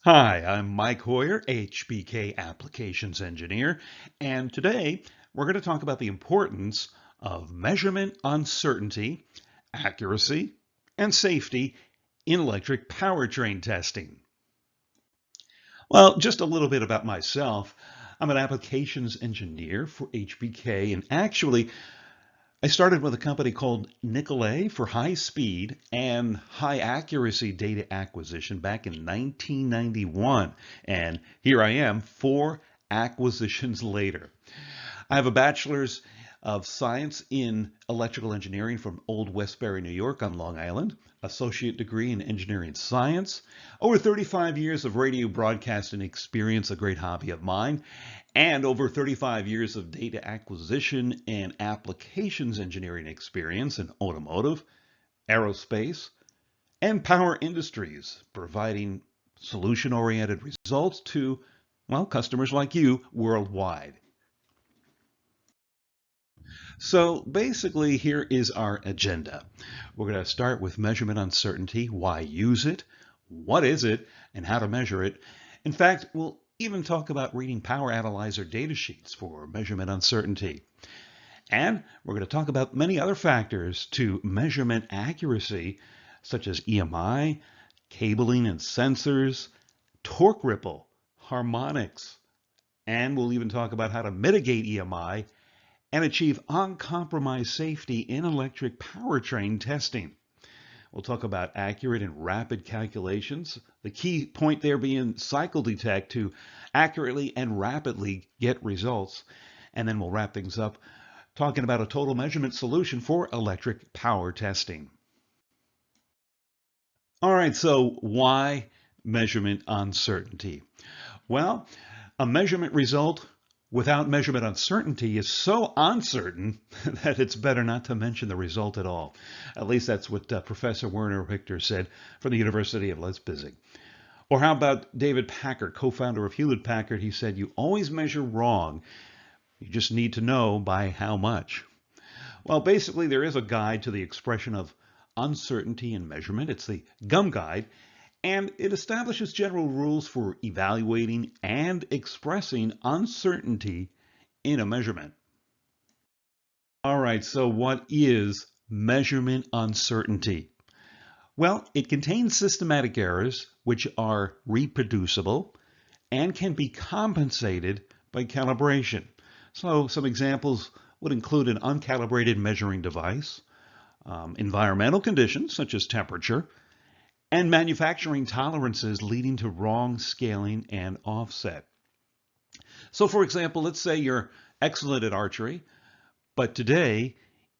Hi, I'm Mike Hoyer, HBK Applications Engineer, and today we're going to talk about the importance of measurement uncertainty, accuracy, and safety in electric powertrain testing. Well, just a little bit about myself. I'm an applications engineer for HBK, and actually, I started with a company called Nicolay for high speed and high accuracy data acquisition back in 1991. And here I am, 4 acquisitions later. I have a bachelor's of science in electrical engineering from Old Westbury, New York on Long Island, associate degree in engineering science, over 35 years of radio broadcasting experience, a great hobby of mine, and over 35 years of data acquisition and applications engineering experience in automotive, aerospace, and power industries, providing solution-oriented results to, well, customers like you worldwide. So basically, here is our agenda. We're going to start with measurement uncertainty, why use it, what is it, and how to measure it. In fact, we'll even talk about reading power analyzer data sheets for measurement uncertainty. And we're going to talk about many other factors to measurement accuracy, such as EMI, cabling and sensors, torque ripple, harmonics, and we'll even talk about how to mitigate EMI and achieve uncompromised safety in electric powertrain testing. We'll talk about accurate and rapid calculations, the key point there being cycle detect to accurately and rapidly get results. And then we'll wrap things up talking about a total measurement solution for electric power testing. All right, so why measurement uncertainty? Well, a measurement result without measurement uncertainty is so uncertain that it's better not to mention the result at all. At least that's what Professor Werner Richter said from the University of Leipzig. Or how about David Packard, co-founder of Hewlett-Packard? He said, you always measure wrong. You just need to know by how much. Well, basically, there is a guide to the expression of uncertainty in measurement. It's the GUM guide. And it establishes general rules for evaluating and expressing uncertainty in a measurement. All right, so what is measurement uncertainty? Well, it contains systematic errors which are reproducible and can be compensated by calibration. So some examples would include an uncalibrated measuring device, environmental conditions such as temperature, and manufacturing tolerances leading to wrong scaling and offset. So for example, let's say you're excellent at archery, but today,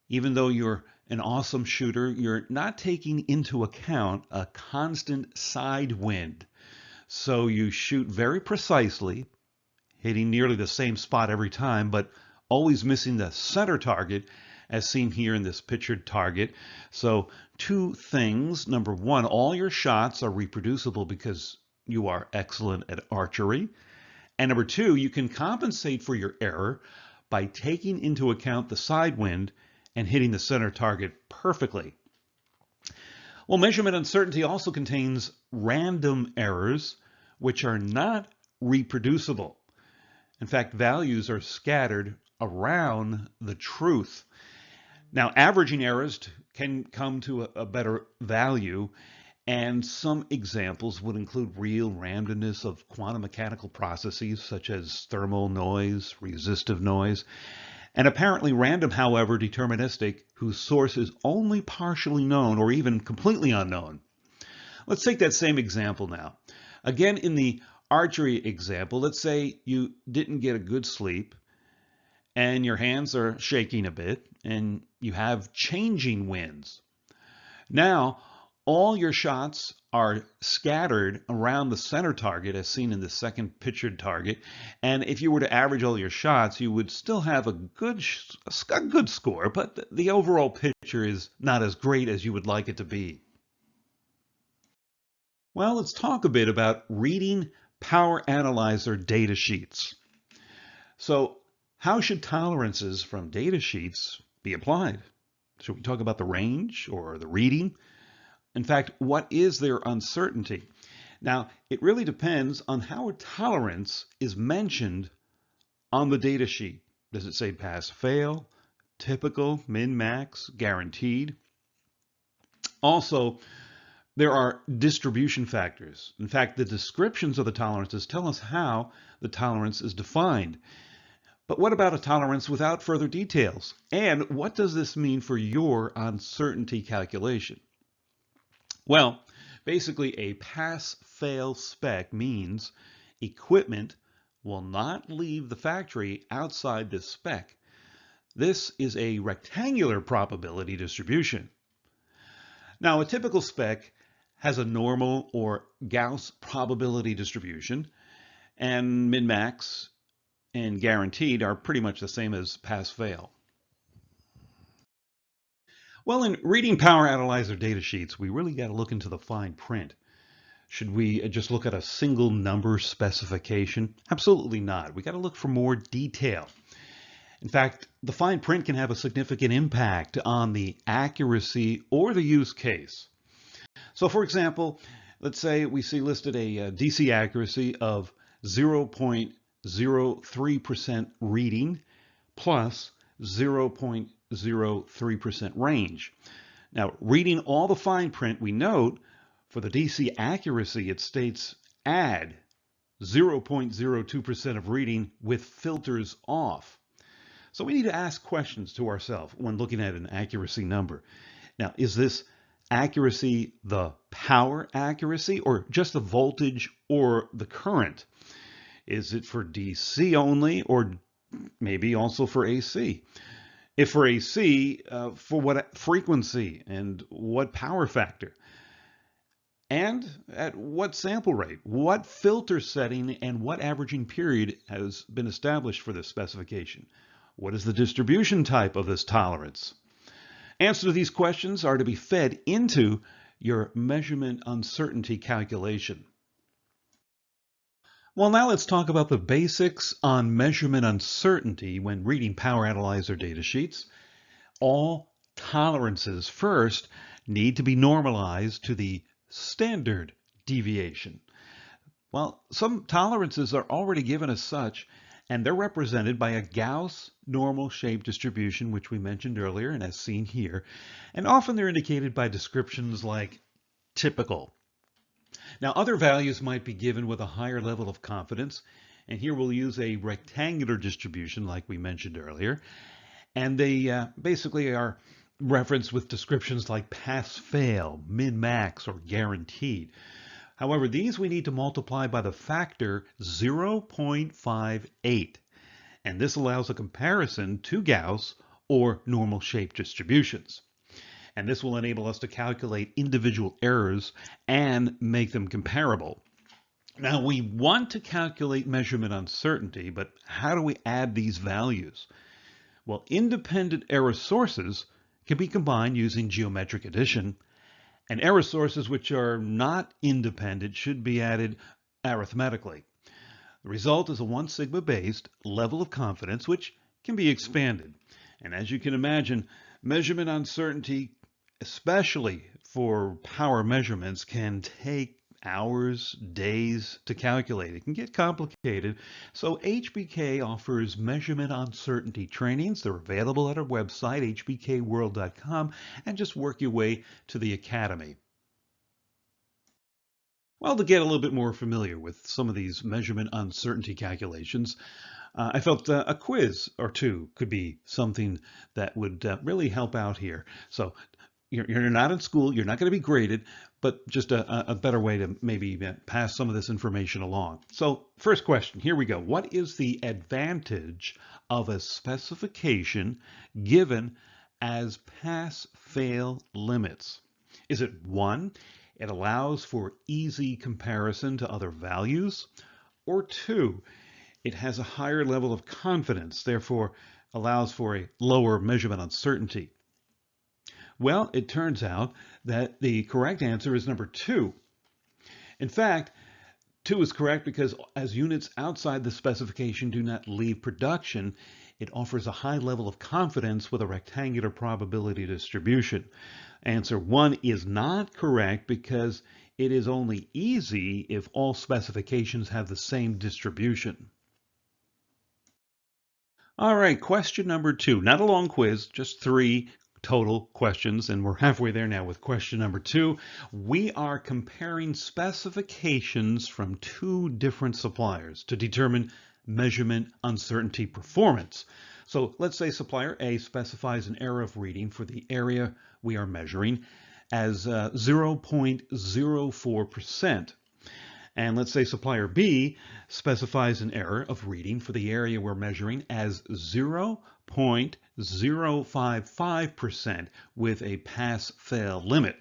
even though you're an awesome shooter, you're not taking into account a constant side wind. So you shoot very precisely, hitting nearly the same spot every time, but always missing the center target, as seen here in this pictured target. So 2 things. Number 1, all your shots are reproducible because you are excellent at archery. And number 2, you can compensate for your error by taking into account the side wind and hitting the center target perfectly. Well, measurement uncertainty also contains random errors which are not reproducible. In fact, values are scattered around the truth. Now, averaging errors can come to a better value, and some examples would include real randomness of quantum mechanical processes such as thermal noise, resistive noise, and apparently random, however, deterministic, whose source is only partially known or even completely unknown. Let's take that same example now. Again, in the archery example, let's say you didn't get a good sleep, and your hands are shaking a bit, and you have changing winds. Now, all your shots are scattered around the center target, as seen in the second pictured target. And if you were to average all your shots, you would still have a good score, but the overall picture is not as great as you would like it to be. Well, let's talk a bit about reading power analyzer data sheets. So, how should tolerances from data sheets be applied? Should we talk about the range or the reading? In fact, what is their uncertainty? Now, it really depends on how a tolerance is mentioned on the data sheet. Does it say pass, fail, typical, min, max, guaranteed? Also, there are distribution factors. In fact, the descriptions of the tolerances tell us how the tolerance is defined. But what about a tolerance without further details? And what does this mean for your uncertainty calculation? Well, basically a pass-fail spec means equipment will not leave the factory outside this spec. This is a rectangular probability distribution. Now, a typical spec has a normal or Gauss probability distribution, and min-max and guaranteed are pretty much the same as pass-fail. Well, in reading power analyzer data sheets, we really got to look into the fine print. Should we just look at a single number specification? Absolutely not. We got to look for more detail. In fact, the fine print can have a significant impact on the accuracy or the use case. So for example, let's say we see listed a DC accuracy of 0.03% reading plus 0.03% range. Now, reading all the fine print, we note for the DC accuracy, it states add 0.02% of reading with filters off. So we need to ask questions to ourselves when looking at an accuracy number. Now, is this accuracy the power accuracy or just the voltage or the current? Is it for DC only or maybe also for AC? If for AC, for what frequency and what power factor? And at what sample rate? What filter setting and what averaging period has been established for this specification? What is the distribution type of this tolerance? Answers to these questions are to be fed into your measurement uncertainty calculation. Well, now let's talk about the basics on measurement uncertainty when reading power analyzer data sheets. All tolerances first need to be normalized to the standard deviation. Well, some tolerances are already given as such, and they're represented by a Gauss normal shape distribution, which we mentioned earlier and as seen here, and often they're indicated by descriptions like typical. Now, other values might be given with a higher level of confidence, and here we'll use a rectangular distribution like we mentioned earlier, and they basically are referenced with descriptions like pass-fail, min-max, or guaranteed. However, these we need to multiply by the factor 0.58, and this allows a comparison to Gauss or normal shape distributions. And this will enable us to calculate individual errors and make them comparable. Now, we want to calculate measurement uncertainty, but how do we add these values? Well, independent error sources can be combined using geometric addition, and error sources which are not independent should be added arithmetically. The result is a 1 sigma based level of confidence which can be expanded. And as you can imagine, measurement uncertainty, especially for power measurements, can take hours, days to calculate. It can get complicated. So HBK offers measurement uncertainty trainings. They're available at our website, hbkworld.com, and just work your way to the academy. Well, to get a little bit more familiar with some of these measurement uncertainty calculations, I felt a quiz or two could be something that would really help out here. So you're not in school, you're not going to be graded, but just a better way to maybe pass some of this information along. So first question, here we go. What is the advantage of a specification given as pass-fail limits? Is it 1, it allows for easy comparison to other values, or 2, it has a higher level of confidence, therefore allows for a lower measurement uncertainty? Well, it turns out that the correct answer is number 2. In fact, 2 is correct because as units outside the specification do not leave production, it offers a high level of confidence with a rectangular probability distribution. Answer 1 is not correct because it is only easy if all specifications have the same distribution. All right, question number 2. Not a long quiz, just 3 total questions, and we're halfway there now with question number 2. We are comparing specifications from 2 different suppliers to determine measurement uncertainty performance. So let's say supplier A specifies an error of reading for the area we are measuring as 0.04%. And let's say supplier B specifies an error of reading for the area we're measuring as 0.055% with a pass-fail limit.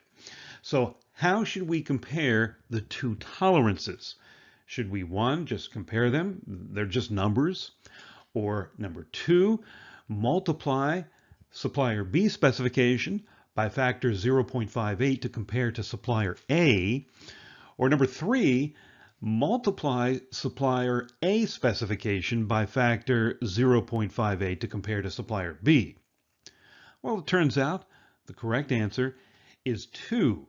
So how should we compare the 2 tolerances? Should we, 1, just compare them? They're just numbers. Or number 2, multiply supplier B specification by factor 0.58 to compare to supplier A. Or number 3, multiply supplier A specification by factor 0.58 to compare to supplier B. Well, it turns out the correct answer is 2.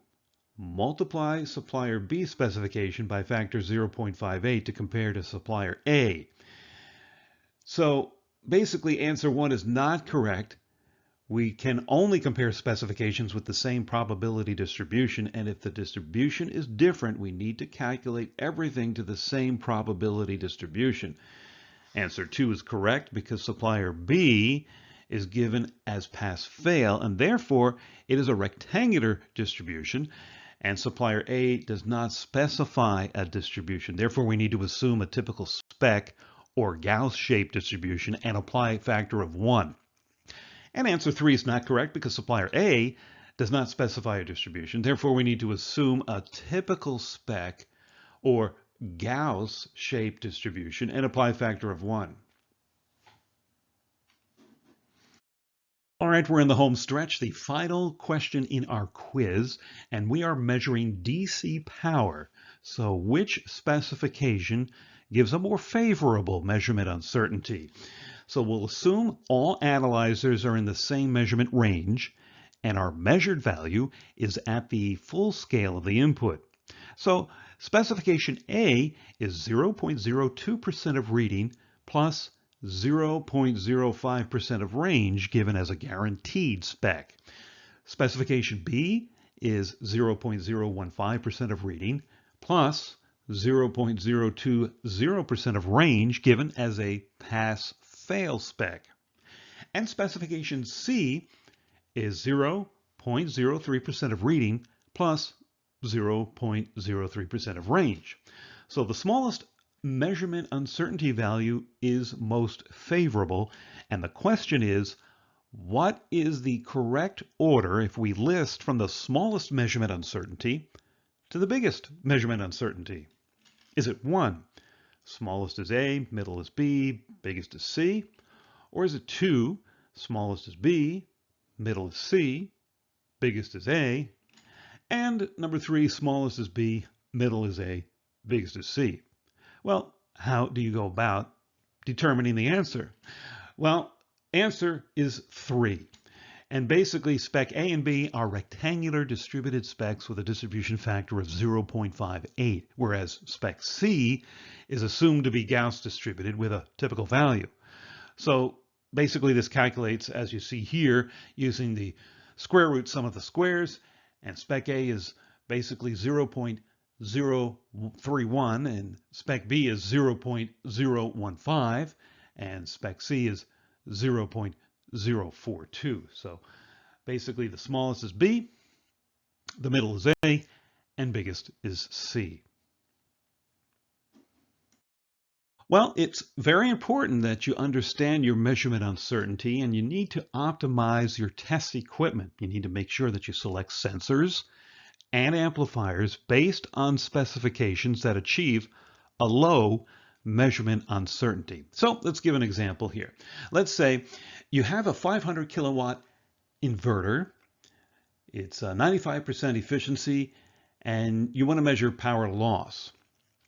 Multiply supplier B specification by factor 0.58 to compare to supplier A. So basically answer 1 is not correct. We can only compare specifications with the same probability distribution, and if the distribution is different, we need to calculate everything to the same probability distribution. Answer 2 is correct because supplier B is given as pass-fail, and therefore it is a rectangular distribution, and supplier A does not specify a distribution. Therefore, we need to assume a typical spec or Gauss-shaped distribution and apply a factor of 1. And answer 3 is not correct because supplier A does not specify a distribution. Therefore, we need to assume a typical spec or Gauss-shaped distribution and apply a factor of 1. All right, we're in the home stretch, the final question in our quiz, and we are measuring DC power. So which specification gives a more favorable measurement uncertainty? So we'll assume all analyzers are in the same measurement range, and our measured value is at the full scale of the input. So specification A is 0.02% of reading plus 0.05% of range given as a guaranteed spec. Specification B is 0.015% of reading plus 0.020% of range given as a pass-fail spec. And specification C is 0.03% of reading plus 0.03% of range. So the smallest measurement uncertainty value is most favorable, and the question is, what is the correct order if we list from the smallest measurement uncertainty to the biggest measurement uncertainty? Is it 1, smallest is A, middle is B, biggest is C? Or is it 2, smallest is B, middle is C, biggest is A? And number 3, smallest is B, middle is A, biggest is C? Well, how do you go about determining the answer? Well, answer is 3. And basically, spec A and B are rectangular distributed specs with a distribution factor of 0.58, whereas spec C is assumed to be Gauss distributed with a typical value. So basically, this calculates, as you see here, using the square root sum of the squares, and spec A is basically 0.031, and spec B is 0.015, and spec C is 0.042. So basically the smallest is B, the middle is A, and biggest is C. Well, it's very important that you understand your measurement uncertainty, and you need to optimize your test equipment. You need to make sure that you select sensors and amplifiers based on specifications that achieve a low measurement uncertainty. So let's give an example here. Let's say you have a 500 kilowatt inverter. It's a 95% efficiency, and you want to measure power loss.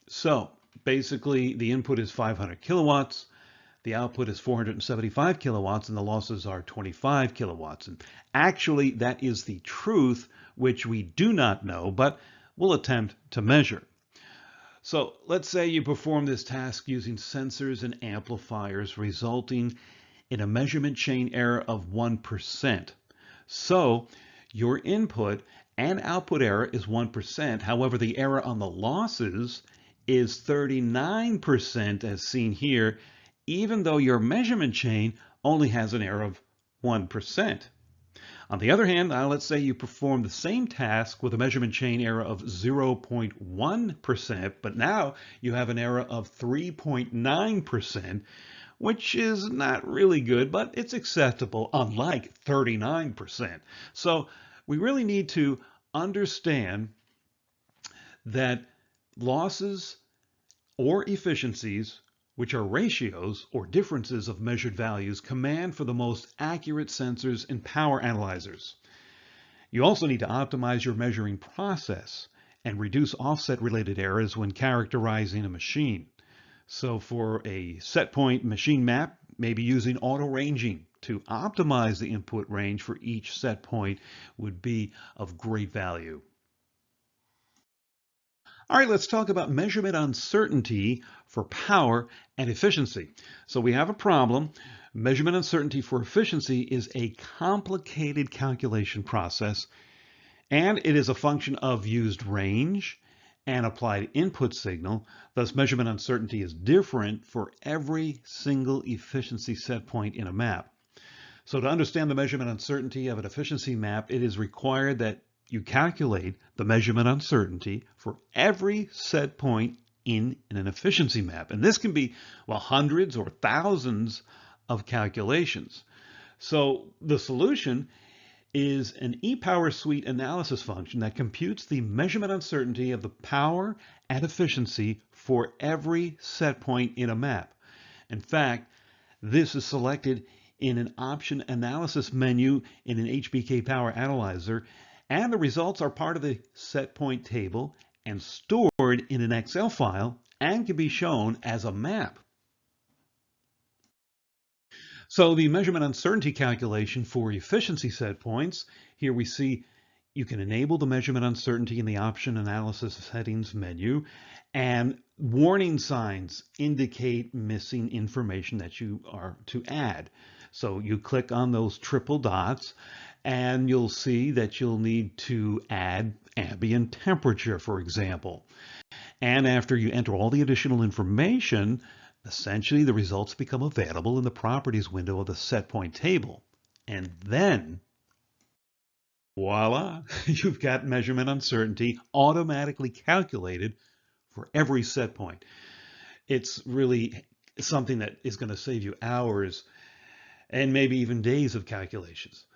So basically, the input is 500 kilowatts, the output is 475 kilowatts, and the losses are 25 kilowatts. And actually, that is the truth, which we do not know, but we'll attempt to measure. So let's say you perform this task using sensors and amplifiers, resulting in a measurement chain error of 1%. So your input and output error is 1%. However, the error on the losses is 39% as seen here, even though your measurement chain only has an error of 1%. On the other hand, let's say you perform the same task with a measurement chain error of 0.1%, but now you have an error of 3.9%, which is not really good, but it's acceptable, unlike 39%. So we really need to understand that losses or efficiencies, which are ratios or differences of measured values, command for the most accurate sensors and power analyzers. You also need to optimize your measuring process and reduce offset-related errors when characterizing a machine. So for a set point machine map, maybe using auto ranging to optimize the input range for each set point would be of great value. All right, let's talk about measurement uncertainty for power and efficiency. So we have a problem. Measurement uncertainty for efficiency is a complicated calculation process, and it is a function of used range and applied input signal. Thus, measurement uncertainty is different for every single efficiency set point in a map. So to understand the measurement uncertainty of an efficiency map, it is required that you calculate the measurement uncertainty for every set point in an efficiency map. And this can be, well, hundreds or thousands of calculations. So the solution is an e-power suite analysis function that computes the measurement uncertainty of the power and efficiency for every set point in a map. In fact, this is selected in an option analysis menu in an HBK Power Analyzer, and the results are part of the set point table and stored in an Excel file and can be shown as a map. So the measurement uncertainty calculation for efficiency set points, here we see you can enable the measurement uncertainty in the option analysis settings menu, and warning signs indicate missing information that you are to add. So you click on those triple dots and you'll see that you'll need to add ambient temperature, for example. And after you enter all the additional information, essentially the results become available in the properties window of the set point table. And then, voila, you've got measurement uncertainty automatically calculated for every set point. It's really something that is going to save you hours and maybe even days of calculations.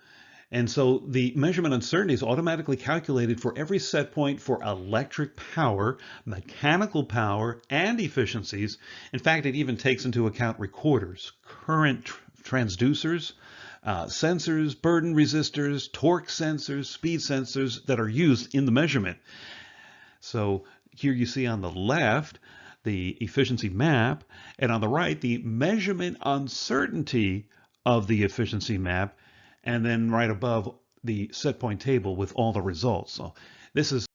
And so the measurement uncertainty is automatically calculated for every set point for electric power, mechanical power, and efficiencies. In fact, it even takes into account recorders, current transducers, sensors, burden resistors, torque sensors, speed sensors that are used in the measurement. So here you see on the left the efficiency map, and on the right the measurement uncertainty of the efficiency map, and then right above the set point table with all the results. So this is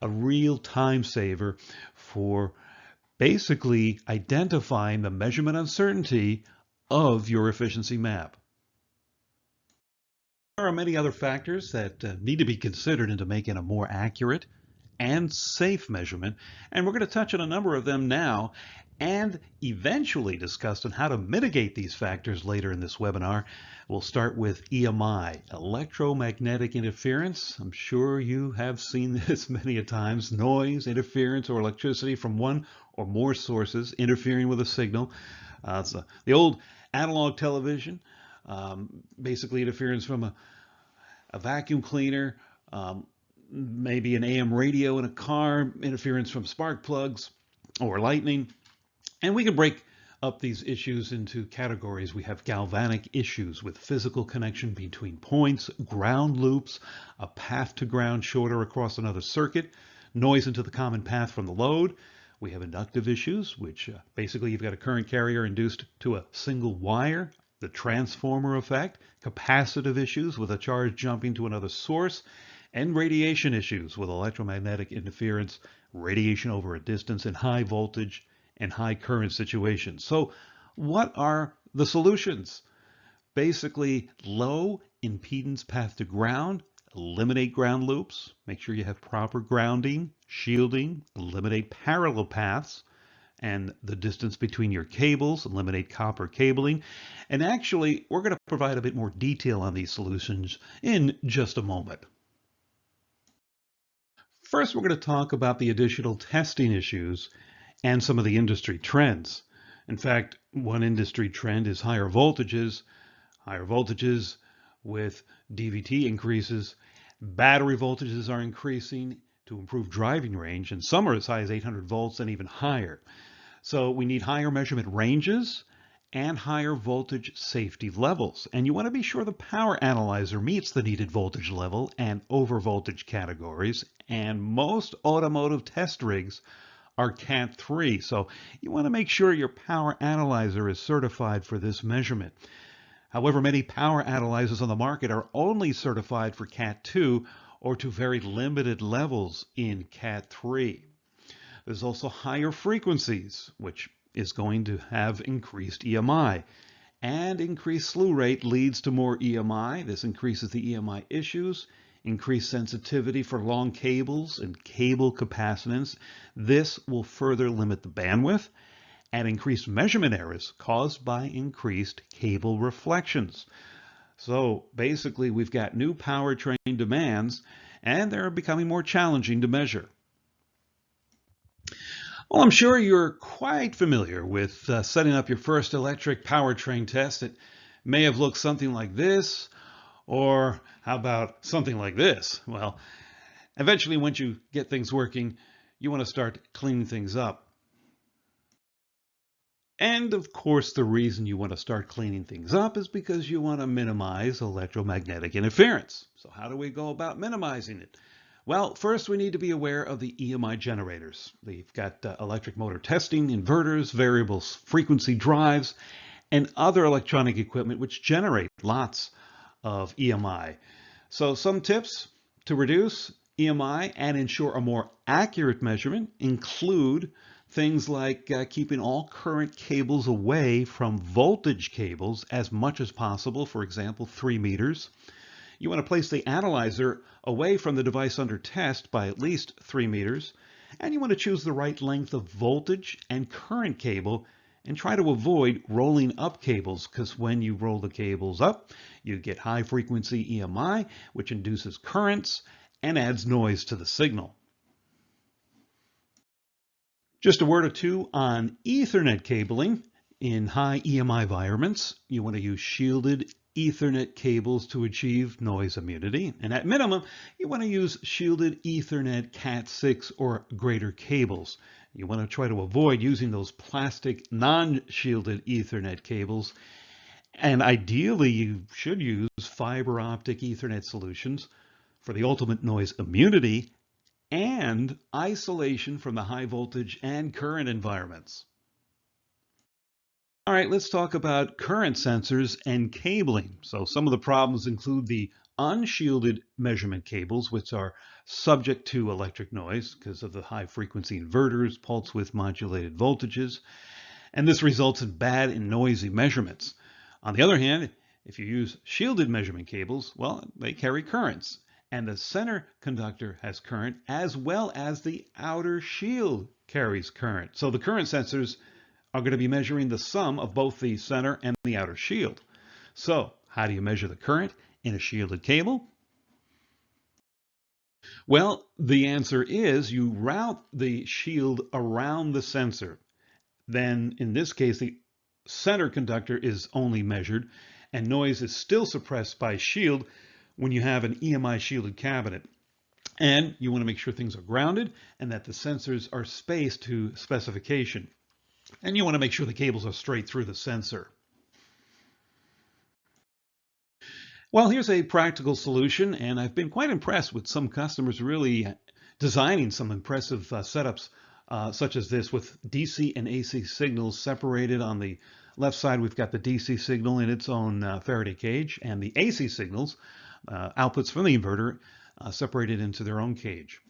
a real time saver for basically identifying the measurement uncertainty of your efficiency map. There are many other factors that need to be considered into making a more accurate and safe measurement, and we're going to touch on a number of them now and eventually discuss on how to mitigate these factors later in this webinar. We'll start with EMI, electromagnetic interference. I'm sure you have seen this many a times. Noise, interference, or electricity from one or more sources interfering with a signal. The old analog television, basically interference from a vacuum cleaner, maybe an AM radio in a car, interference from spark plugs or lightning. And we can break up these issues into categories. We have galvanic issues with physical connection between points, ground loops, a path to ground shorter across another circuit, noise into the common path from the load. We have inductive issues, which basically you've got a current carrier induced to a single wire, the transformer effect, capacitive issues with a charge jumping to another source, and radiation issues with electromagnetic interference, radiation over a distance in high voltage and high current situations. So what are the solutions? Basically, low impedance path to ground, eliminate ground loops, make sure you have proper grounding, shielding, eliminate parallel paths, and the distance between your cables, eliminate copper cabling. And actually, we're going to provide a bit more detail on these solutions in just a moment. First, we're going to talk about the additional testing issues and some of the industry trends. In fact, one industry trend is higher voltages with DVT increases. Battery voltages are increasing to improve driving range, and some are as high as 800 volts and even higher. So we need higher measurement ranges and higher voltage safety levels. And you want to be sure the power analyzer meets the needed voltage level and over voltage categories. And most automotive test rigs are Cat 3. So you want to make sure your power analyzer is certified for this measurement. However, many power analyzers on the market are only certified for Cat 2 or to very limited levels in Cat 3. There's also higher frequencies, which is going to have increased EMI. And increased slew rate leads to more EMI. This increases the EMI issues, increased sensitivity for long cables and cable capacitance. This will further limit the bandwidth and increased measurement errors caused by increased cable reflections. So basically, we've got new powertrain demands, and they're becoming more challenging to measure. Well, I'm sure you're quite familiar with setting up your first electric powertrain test. It may have looked something like this, or how about something like this? Well, eventually, once you get things working, you want to start cleaning things up. And of course, the reason you want to start cleaning things up is because you want to minimize electromagnetic interference. So how do we go about minimizing it? Well, first we need to be aware of the EMI generators. They've got electric motor testing, inverters, variable frequency drives, and other electronic equipment which generate lots of EMI. So some tips to reduce EMI and ensure a more accurate measurement include things like keeping all current cables away from voltage cables as much as possible, for example, 3 meters. You want to place the analyzer away from the device under test by at least 3 meters, and you want to choose the right length of voltage and current cable and try to avoid rolling up cables, because when you roll the cables up, you get high frequency EMI, which induces currents and adds noise to the signal. Just a word or two on Ethernet cabling. In high EMI environments, you want to use shielded Ethernet cables to achieve noise immunity. And at minimum, you want to use shielded Ethernet Cat 6 or greater cables. You want to try to avoid using those plastic non-shielded Ethernet cables. And ideally, you should use fiber optic Ethernet solutions for the ultimate noise immunity and isolation from the high voltage and current environments. All right, let's talk about current sensors and cabling. So some of the problems include the unshielded measurement cables, which are subject to electric noise because of the high frequency inverters, pulse width modulated voltages, and this results in bad and noisy measurements. On the other hand, if you use shielded measurement cables, well, they carry currents, and the center conductor has current as well as the outer shield carries current. So the current sensors are going to be measuring the sum of both the center and the outer shield. So how do you measure the current in a shielded cable? Well, the answer is you route the shield around the sensor. Then in this case, the center conductor is only measured and noise is still suppressed by shield when you have an EMI shielded cabinet. And you want to make sure things are grounded and that the sensors are spaced to specification. And you want to make sure the cables are straight through the sensor. Well, here's a practical solution, and I've been quite impressed with some customers really designing some impressive setups such as this with DC and AC signals separated. On the left side, we've got the DC signal in its own Faraday cage, and the AC signals, outputs from the inverter, separated into their own cage.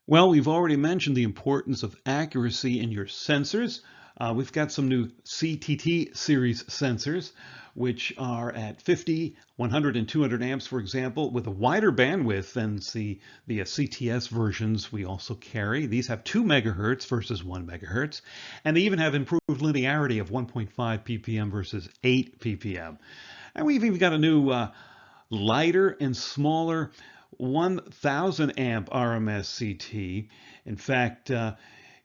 Well, we've already mentioned the importance of accuracy in your sensors. We've got some new CTT series sensors, which are at 50, 100, and 200 amps, for example, with a wider bandwidth than the CTS versions we also carry. These have 2 megahertz versus 1 megahertz, and they even have improved linearity of 1.5 ppm versus 8 ppm. And we've even got a new lighter and smaller 1000 amp RMS CT. In fact,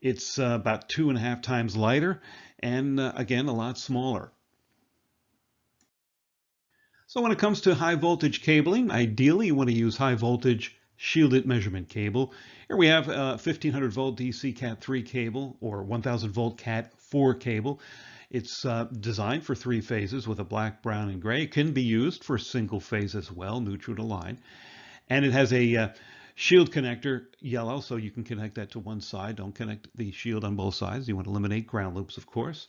it's about 2.5 times lighter and again, a lot smaller. So when it comes to high voltage cabling, ideally you want to use high voltage shielded measurement cable. Here we have a 1500 volt DC Cat 3 cable or 1000 volt Cat 4 cable. It's designed for 3 phases with a black, brown, and gray. It can be used for single phase as well, neutral to line. And it has a shield connector, yellow, so you can connect that to one side. Don't connect the shield on both sides. You want to eliminate ground loops, of course.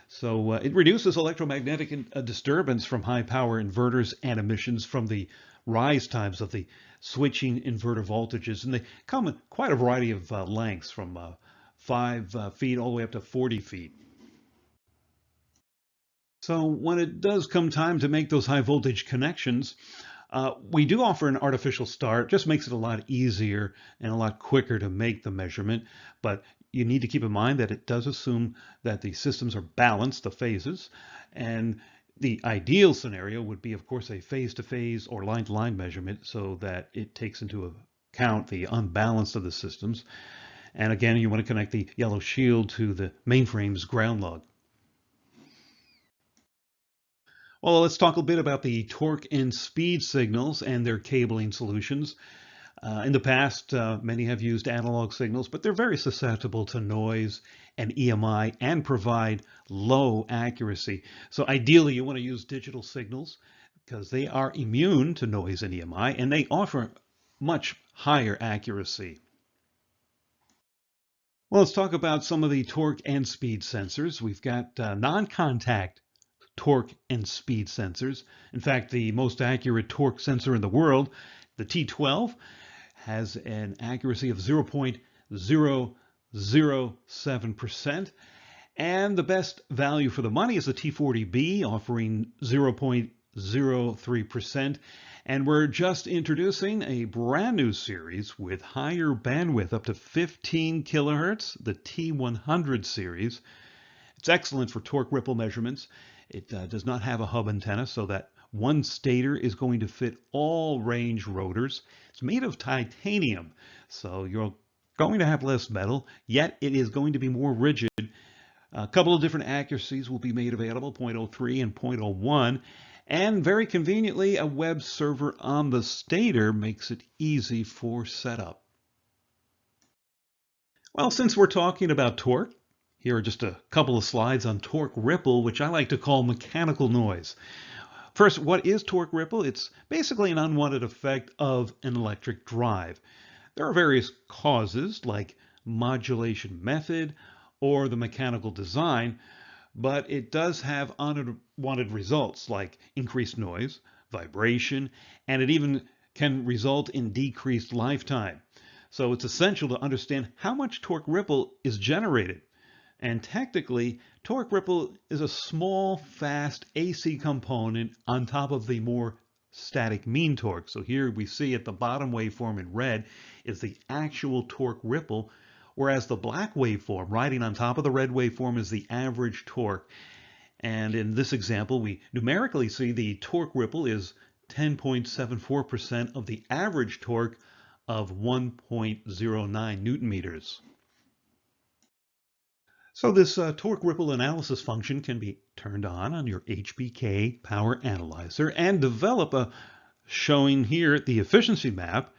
So it reduces electromagnetic disturbance from high power inverters and emissions from the rise times of the switching inverter voltages. And they come in quite a variety of lengths, from 5 feet all the way up to 40 feet. So when it does come time to make those high voltage connections, we do offer an artificial start. Just makes it a lot easier and a lot quicker to make the measurement, but you need to keep in mind that it does assume that the systems are balanced, the phases, and the ideal scenario would be, of course, a phase-to-phase or line-to-line measurement so that it takes into account the unbalance of the systems. And again, you want to connect the yellow shield to the mainframe's ground log. Well, let's talk a bit about the torque and speed signals and their cabling solutions. In the past, many have used analog signals, but they're very susceptible to noise and EMI and provide low accuracy. So ideally, you want to use digital signals because they are immune to noise and EMI, and they offer much higher accuracy. Well, let's talk about some of the torque and speed sensors. We've got non-contact torque and speed sensors. In fact, the most accurate torque sensor in the world, the T12, has an accuracy of 0.007%. And the best value for the money is the T40B, offering 0.03%. And we're just introducing a brand new series with higher bandwidth, up to 15 kilohertz, the T100 series. It's excellent for torque ripple measurements. It does not have a hub antenna, so that one stator is going to fit all range rotors. It's made of titanium, so you're going to have less metal, yet it is going to be more rigid. A couple of different accuracies will be made available, 0.03 and 0.01, and very conveniently, a web server on the stator makes it easy for setup. Well, since we're talking about torque, here are just a couple of slides on torque ripple, which I like to call mechanical noise. First, what is torque ripple? It's basically an unwanted effect of an electric drive. There are various causes, like modulation method or the mechanical design, but it does have unwanted results like increased noise, vibration, and it even can result in decreased lifetime. So it's essential to understand how much torque ripple is generated. And technically, torque ripple is a small, fast AC component on top of the more static mean torque. So here we see at the bottom waveform in red is the actual torque ripple, whereas the black waveform riding on top of the red waveform is the average torque. And in this example, we numerically see the torque ripple is 10.74% of the average torque of 1.09 Newton meters. So this torque ripple analysis function can be turned on your HBK power analyzer and develop a showing here the efficiency map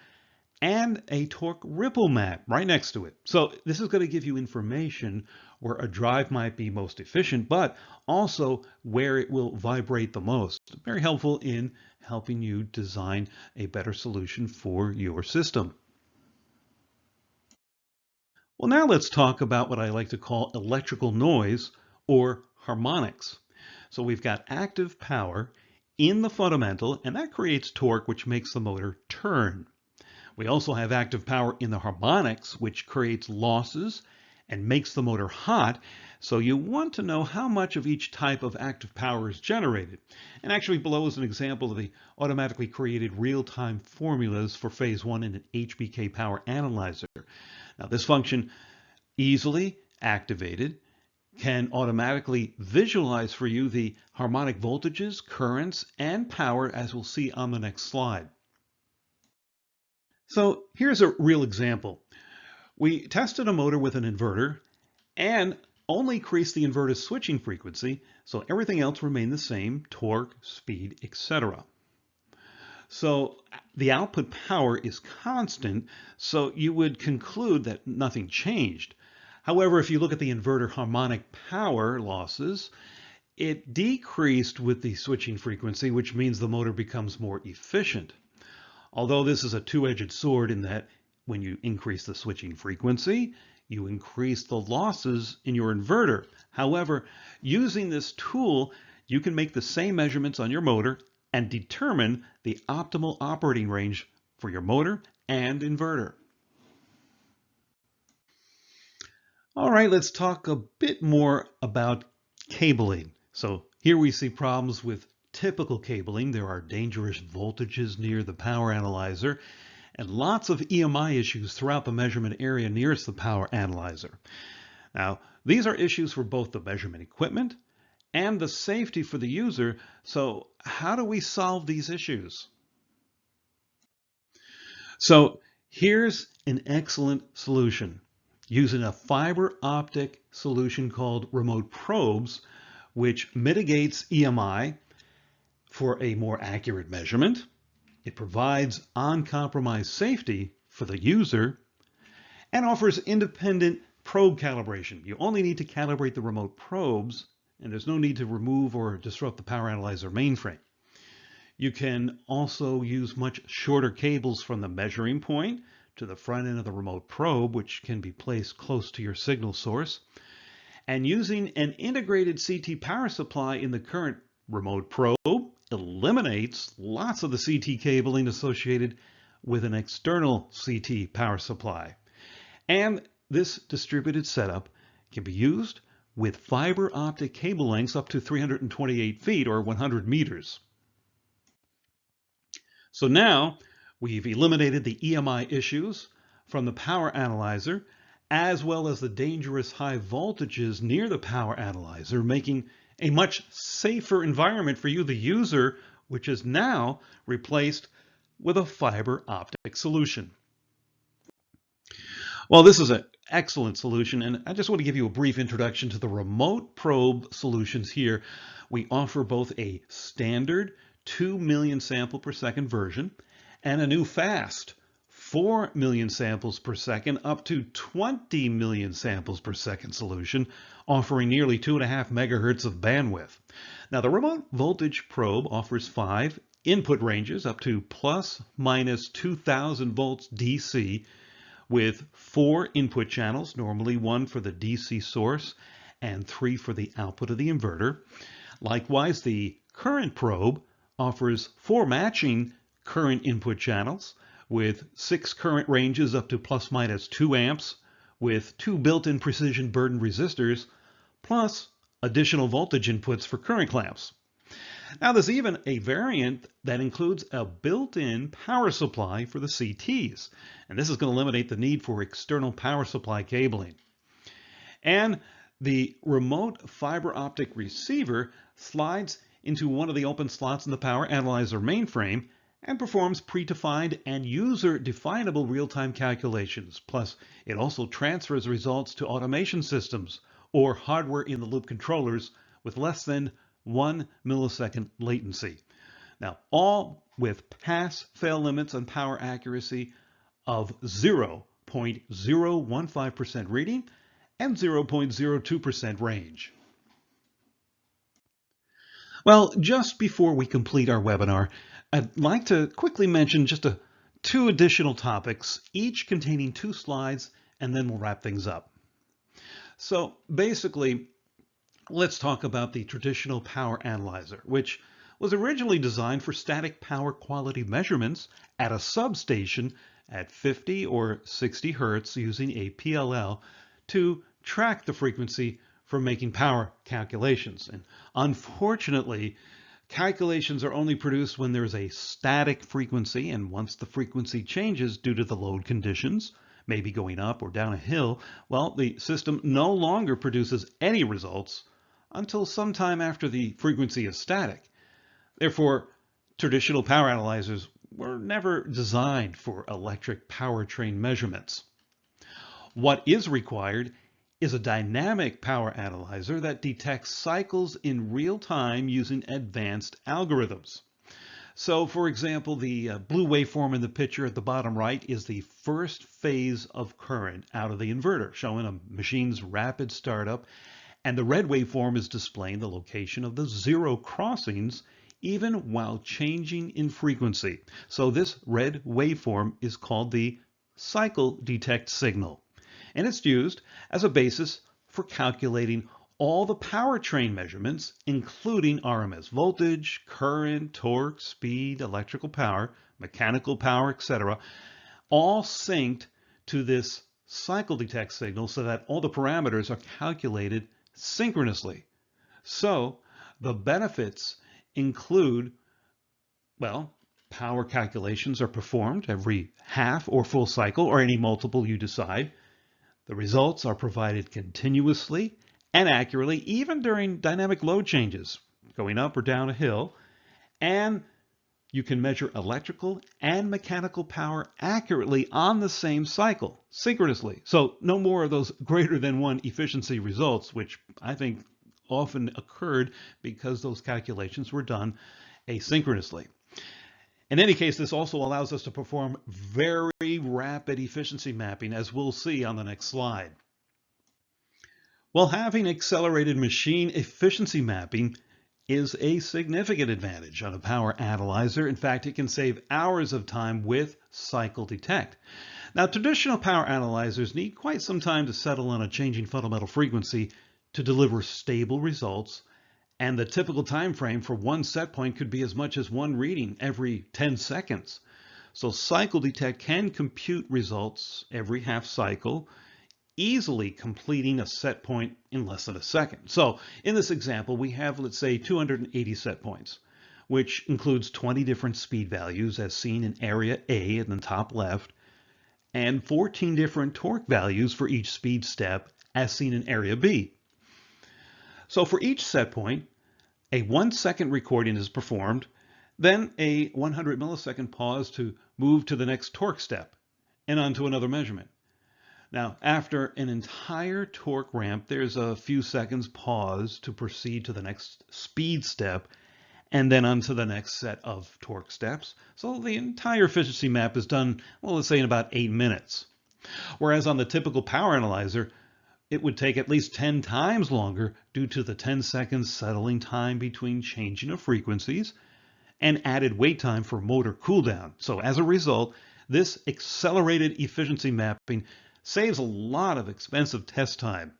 and a torque ripple map right next to it. So this is going to give you information where a drive might be most efficient, but also where it will vibrate the most. Very helpful in helping you design a better solution for your system. Well, now let's talk about what I like to call electrical noise or harmonics. So we've got active power in the fundamental, and that creates torque, which makes the motor turn. We also have active power in the harmonics, which creates losses and makes the motor hot. So you want to know how much of each type of active power is generated. And actually below is an example of the automatically created real-time formulas for phase 1 in an HBK power analyzer. Now this function, easily activated, can automatically visualize for you the harmonic voltages, currents, and power, as we'll see on the next slide. So here's a real example. We tested a motor with an inverter and only increased the inverter's switching frequency, so everything else remained the same: torque, speed, etc. So the output power is constant, so you would conclude that nothing changed. However, if you look at the inverter harmonic power losses, it decreased with the switching frequency, which means the motor becomes more efficient. Although this is a two-edged sword in that when you increase the switching frequency, you increase the losses in your inverter. However, using this tool, you can make the same measurements on your motor and determine the optimal operating range for your motor and inverter. All right, let's talk a bit more about cabling. So here we see problems with typical cabling. There are dangerous voltages near the power analyzer and lots of EMI issues throughout the measurement area nearest the power analyzer. Now, these are issues for both the measurement equipment and the safety for the user. So how do we solve these issues? So here's an excellent solution. Using a fiber optic solution called remote probes, which mitigates EMI for a more accurate measurement. It provides uncompromised safety for the user and offers independent probe calibration. You only need to calibrate the remote probes, and there's no need to remove or disrupt the power analyzer mainframe. You can also use much shorter cables from the measuring point to the front end of the remote probe, which can be placed close to your signal source. And using an integrated CT power supply in the current remote probe eliminates lots of the CT cabling associated with an external CT power supply. And this distributed setup can be used with fiber optic cable lengths up to 328 feet or 100 meters. So now we've eliminated the EMI issues from the power analyzer, as well as the dangerous high voltages near the power analyzer, making a much safer environment for you, the user, which is now replaced with a fiber optic solution. Well, this is an excellent solution, and I just want to give you a brief introduction to the remote probe solutions here. We offer both a standard 2 million sample per second version and a new fast 4 million samples per second up to 20 million samples per second solution, offering nearly 2.5 megahertz of bandwidth. Now, the remote voltage probe offers 5 input ranges up to plus minus 2000 volts DC with 4 input channels, normally 1 for the DC source and 3 for the output of the inverter. Likewise, the current probe offers 4 matching current input channels with 6 current ranges up to plus minus 2 amps with 2 built-in precision burden resistors plus additional voltage inputs for current clamps. Now there's even a variant that includes a built-in power supply for the CTs, and this is going to eliminate the need for external power supply cabling. And the remote fiber optic receiver slides into one of the open slots in the power analyzer mainframe and performs predefined and user-definable real-time calculations. Plus, it also transfers results to automation systems or hardware-in-the-loop controllers with less than 1 millisecond latency. Now, all with pass-fail limits on power accuracy of 0.015% reading and 0.02% range. Well, just before we complete our webinar, I'd like to quickly mention just 2 additional topics, each containing 2 slides, and then we'll wrap things up. So basically, let's talk about the traditional power analyzer, which was originally designed for static power quality measurements at a substation at 50 or 60 hertz using a PLL to track the frequency for making power calculations. And unfortunately, calculations are only produced when there's a static frequency, and once the frequency changes due to the load conditions, maybe going up or down a hill, well, the system no longer produces any results until sometime after the frequency is static. Therefore, traditional power analyzers were never designed for electric powertrain measurements. What is required is a dynamic power analyzer that detects cycles in real time using advanced algorithms. So, for example, the blue waveform in the picture at the bottom right is the first phase of current out of the inverter, showing a machine's rapid startup, and the red waveform is displaying the location of the zero crossings even while changing in frequency. So this red waveform is called the cycle detect signal, and it's used as a basis for calculating all the powertrain measurements, including RMS voltage, current, torque, speed, electrical power, mechanical power, etc., all synced to this cycle detect signal so that all the parameters are calculated synchronously. So the benefits include, well, power calculations are performed every half or full cycle or any multiple you decide. The results are provided continuously and accurately, even during dynamic load changes, going up or down a hill, and you can measure electrical and mechanical power accurately on the same cycle, synchronously. So no more of those greater than one efficiency results, which I think often occurred because those calculations were done asynchronously. In any case, this also allows us to perform very rapid efficiency mapping, as we'll see on the next slide. Well, having accelerated machine efficiency mapping is a significant advantage on a power analyzer. In fact, it can save hours of time with cycle detect. Now, traditional power analyzers need quite some time to settle on a changing fundamental frequency to deliver stable results, and the typical time frame for one set point could be as much as one reading every 10 seconds. So cycle detect can compute results every half cycle, easily completing a set point in less than a second. So in this example, we have, let's say, 280 set points, which includes 20 different speed values as seen in area A in the top left, and 14 different torque values for each speed step as seen in area B. So for each set point, a 1 second recording is performed, then a 100 millisecond pause to move to the next torque step and on to another measurement. Now, after an entire torque ramp, there's a few seconds pause to proceed to the next speed step and then on to the next set of torque steps. So the entire efficiency map is done, well, let's say in about 8 minutes. Whereas on the typical power analyzer, it would take at least 10 times longer due to the 10 seconds settling time between changing of frequencies and added wait time for motor cooldown. So as a result, this accelerated efficiency mapping saves a lot of expensive test time.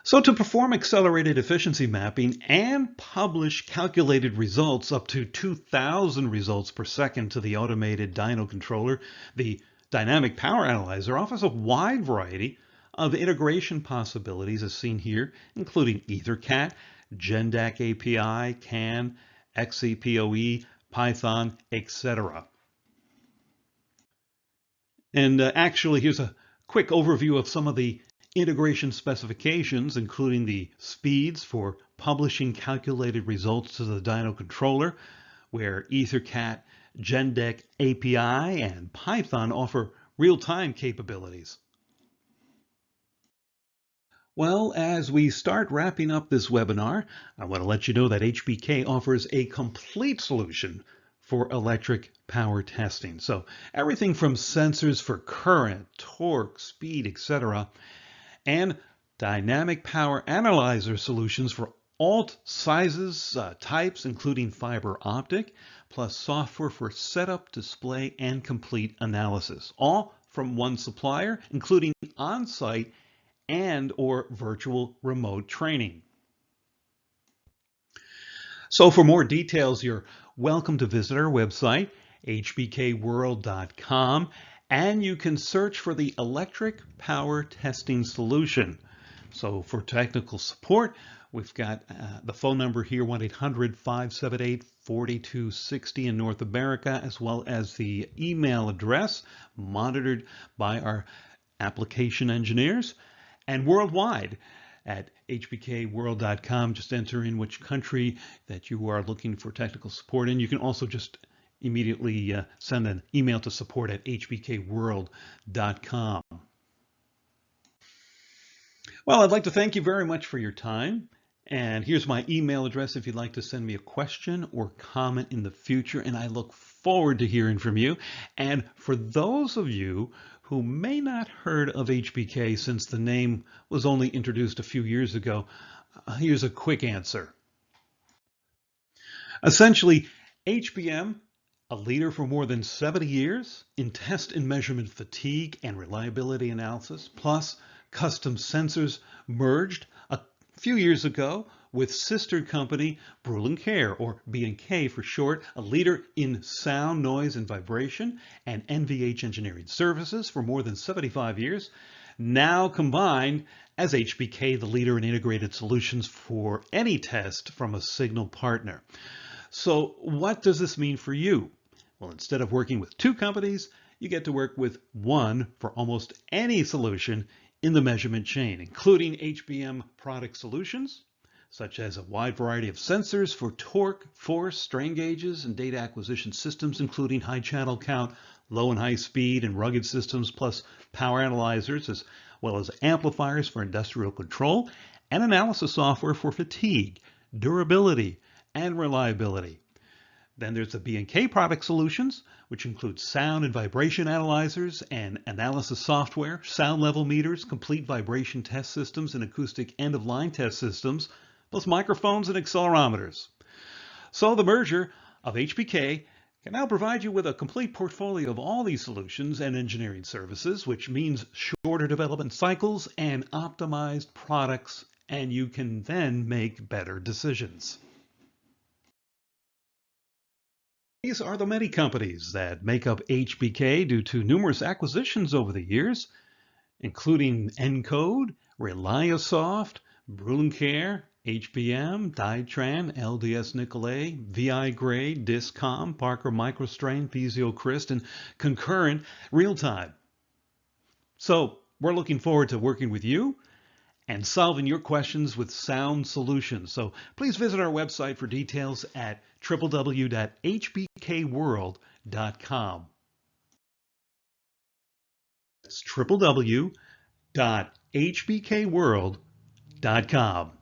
So to perform accelerated efficiency mapping and publish calculated results up to 2,000 results per second to the automated dyno controller, the Dynamic Power Analyzer offers a wide variety of integration possibilities as seen here, including EtherCAT, GenDAC API, CAN, XCPOE, Python, etc. And actually, here's a quick overview of some of the integration specifications, including the speeds for publishing calculated results to the dyno controller, where EtherCAT, GenDAC API, and Python offer real-time capabilities. Well, as we start wrapping up this webinar, I want to let you know that HBK offers a complete solution for electric power testing. So everything from sensors for current, torque, speed, etc., and dynamic power analyzer solutions for all sizes, types, including fiber optic, plus software for setup, display, and complete analysis, all from one supplier, including on-site and or virtual remote training. So for more details, you're welcome to visit our website, hbkworld.com, and you can search for the electric power testing solution. So for technical support, we've got the phone number here, 1-800-578-4260 in North America, as well as the email address monitored by our application engineers, and worldwide at hbkworld.com. Just enter in which country that you are looking for technical support in. You can also just immediately send an email to support@hbkworld.com. Well, I'd like to thank you very much for your time. And here's my email address if you'd like to send me a question or comment in the future. And I look forward to hearing from you. And for those of you who may not heard of HBK since the name was only introduced a few years ago, here's a quick answer. Essentially, HBM, a leader for more than 70 years in test and measurement fatigue and reliability analysis, plus custom sensors, merged a few years ago with sister company Brüel & Kjær, or B&K for short, a leader in sound, noise, and vibration, and NVH engineering services for more than 75 years, now combined as HBK, the leader in integrated solutions for any test from a signal partner. So what does this mean for you? Well, instead of working with two companies, you get to work with one for almost any solution in the measurement chain, including HBM product solutions, such as a wide variety of sensors for torque, force, strain gauges, and data acquisition systems, including high channel count, low and high speed, and rugged systems, plus power analyzers, as well as amplifiers for industrial control, and analysis software for fatigue, durability, and reliability. Then there's the B&K product solutions, which include sound and vibration analyzers and analysis software, sound level meters, complete vibration test systems, and acoustic end-of-line test systems, plus microphones and accelerometers. So the merger of HBK can now provide you with a complete portfolio of all these solutions and engineering services, which means shorter development cycles and optimized products, and you can then make better decisions. These are the many companies that make up HBK due to numerous acquisitions over the years, including Encode, Reliasoft, Brüel & Kjær, HBM, Dytran, LDS Nicolay, VI Gray, Discom, Parker Microstrain, Physio-Crist, and Concurrent Real-Time. So we're looking forward to working with you and solving your questions with sound solutions. So please visit our website for details at www.hbkworld.com. That's www.hbkworld.com.